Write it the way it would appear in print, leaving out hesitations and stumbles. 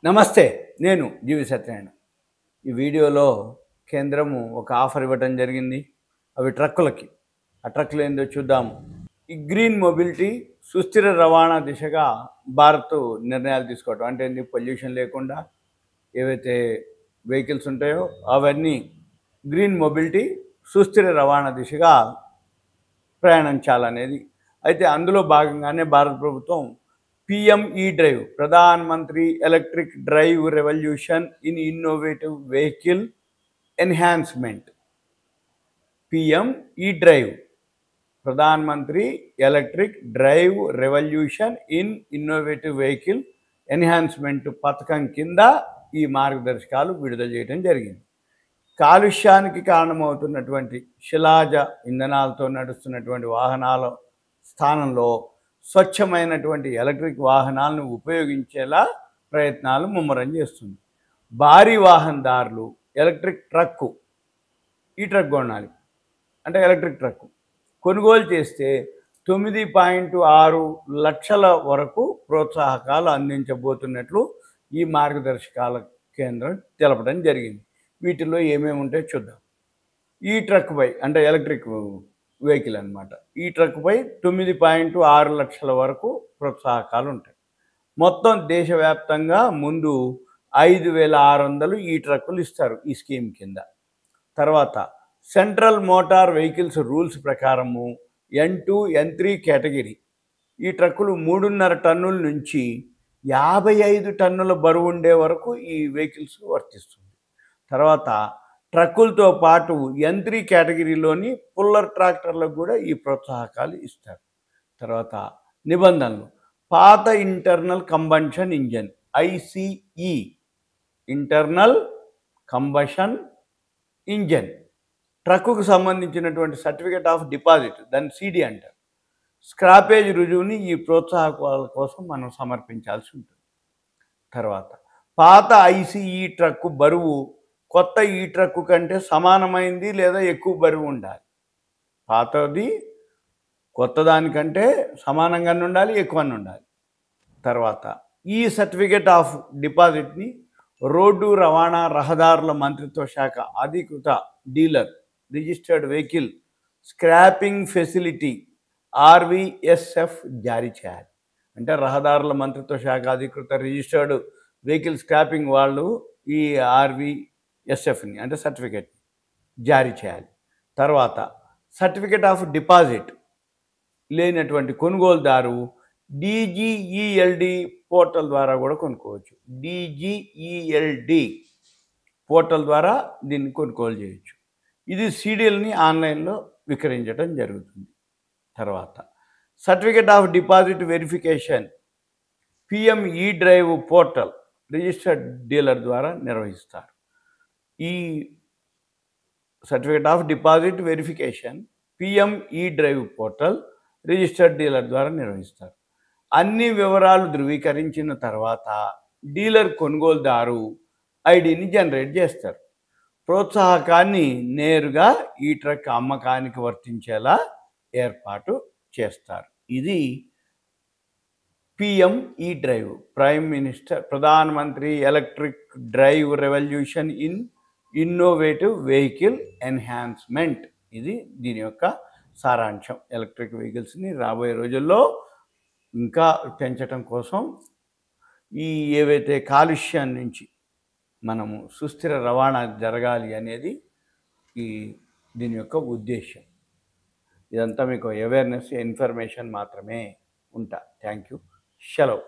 నమస్తే. నేను జీవి సత్యనారాయణ. ఈ వీడియోలో కేంద్రము ఒక ఆఫర్ ఇవ్వటం జరిగింది. అవి ట్రక్కులకి. ఆ ట్రక్కులు ఏందో చూద్దాము. ఈ గ్రీన్ మొబిలిటీ సుస్థిర రవాణా దిశగా భారత్ నిర్ణయాలు తీసుకోవటం. అంటే ఏంది, పొల్యూషన్ లేకుండా ఏవైతే వెహికల్స్ ఉంటాయో అవన్నీ గ్రీన్ మొబిలిటీ సుస్థిర రవాణా దిశగా ప్రయాణించాలనేది. అయితే అందులో భాగంగానే భారత ప్రభుత్వం PME drive, Pradhan Mantri electric drive revolution in innovative vehicle enhancement, P M E drive, Pradhan Mantri electric drive revolution in innovative vehicle enhancement పథకం కింద ఈ మార్గదర్శకాలు విడుదల చేయడం జరిగింది. కాలుష్యానికి కారణమవుతున్నటువంటి శిలాజ ఇంధనాలతో నడుస్తున్నటువంటి వాహనాల స్థానంలో స్వచ్ఛమైనటువంటి ఎలక్ట్రిక్ వాహనాలను ఉపయోగించేలా ప్రయత్నాలు ముమ్మరం చేస్తుంది. భారీ వాహనదారులు ఎలక్ట్రిక్ ట్రక్కు, ఈ ట్రక్ కొనాలి అంటే ఎలక్ట్రిక్ ట్రక్కు కొనుగోలు చేస్తే 9.6 లక్షల వరకు ప్రోత్సాహకాలు అందించబోతున్నట్లు ఈ మార్గదర్శకాల కేంద్రం తెలపడం జరిగింది. వీటిలో ఏమేమి ఉంటాయో చూద్దాం. ఈ ట్రక్పై అంటే ఎలక్ట్రిక్ వెహికల్ అనమాట, ఈ ట్రక్పై 9.6 లక్షల వరకు ప్రోత్సాహకాలు ఉంటాయి. మొత్తం దేశవ్యాప్తంగా ముందు 5,600 ఈ ట్రక్కులు ఇస్తారు ఈ స్కీమ్ కింద. తర్వాత సెంట్రల్ మోటార్ వెహికల్స్ రూల్స్ ప్రకారము N2, N3 కేటగిరీ ఈ ట్రక్కులు 3.5 టన్నుల నుంచి 55 టన్నుల బరువు ఉండే వరకు ఈ వెహికల్స్ వర్తిస్తుంది. తర్వాత ట్రక్కులతో పాటు N3 కేటగిరీలోని పుల్లర్ ట్రాక్టర్లకు కూడా ఈ ప్రోత్సాహకాలు ఇస్తారు. తర్వాత నిబంధనలు, పాత internal combustion engine ICE, internal combustion engine ట్రక్కుకు సంబంధించినటువంటి సర్టిఫికేట్ ఆఫ్ డిపాజిట్, దాన్ని CD అంటారు. స్క్రాపేజ్ రుజువుని ఈ ప్రోత్సాహకాల కోసం మనం సమర్పించాల్సి ఉంటుంది. తర్వాత పాత ICE ట్రక్కు బరువు కొత్త ఈ ట్రక్కు కంటే సమానమైంది లేదా ఎక్కువ బరువు ఉండాలి. పాతది కొత్త దానికంటే సమానంగానే ఉండాలి, ఎక్కువనే ఉండాలి. తర్వాత ఈ సర్టిఫికేట్ ఆఫ్ డిపాజిట్ని రోడ్డు రవాణా రహదారుల మంత్రిత్వ శాఖ అధికృత dealer registered vehicle scrapping facility RVSF జారీ చేయాలి. అంటే రహదారుల మంత్రిత్వ శాఖ అధికృత రిజిస్టర్డ్ వెహికల్ స్క్రాపింగ్ వాళ్ళు ఈ RVSFని అంటే సర్టిఫికేట్ జారీ చేయాలి. తర్వాత సర్టిఫికేట్ ఆఫ్ డిపాజిట్ లేనటువంటి కొనుగోలుదారు DGELD పోర్టల్ ద్వారా కూడా కొనుక్కోవచ్చు. DGELD పోర్టల్ ద్వారా దీన్ని కొనుగోలు చేయొచ్చు. ఇది CDLని ఆన్లైన్లో విక్రయించడం జరుగుతుంది. తర్వాత certificate of deposit verification PME drive portal registered dealer ద్వారా నిర్వహిస్తారు. ఈ certificate of deposit verification PME drive portal registered dealer ద్వారా నిర్వహిస్తారు. అన్ని వివరాలు ధృవీకరించిన తర్వాత డీలర్ కొనుగోలుదారు ఐడిని జనరేట్ చేస్తారు. ప్రోత్సాహకాన్ని నేరుగా ఈ ట్రక్ అమ్మకానికి వర్తించేలా ఏర్పాటు చేస్తారు. ఇది P M E drive, prime minister Pradhan Mantri electric drive revolution in innovative vehicle enhancement. ఇది దీని యొక్క సారాంశం. ఎలక్ట్రిక్ వెహికల్స్ని రాబోయే రోజుల్లో ఇంకా పెంచటం కోసం ఈ ఏవైతే కాలుష్యం నుంచి మనము సుస్థిర రవాణా జరగాలి అనేది దీని యొక్క ఉద్దేశం. ఇదంతా మీకు అవేర్నెస్, ఇన్ఫర్మేషన్ మాత్రమే ఉంటా. Thank you. సెలవు.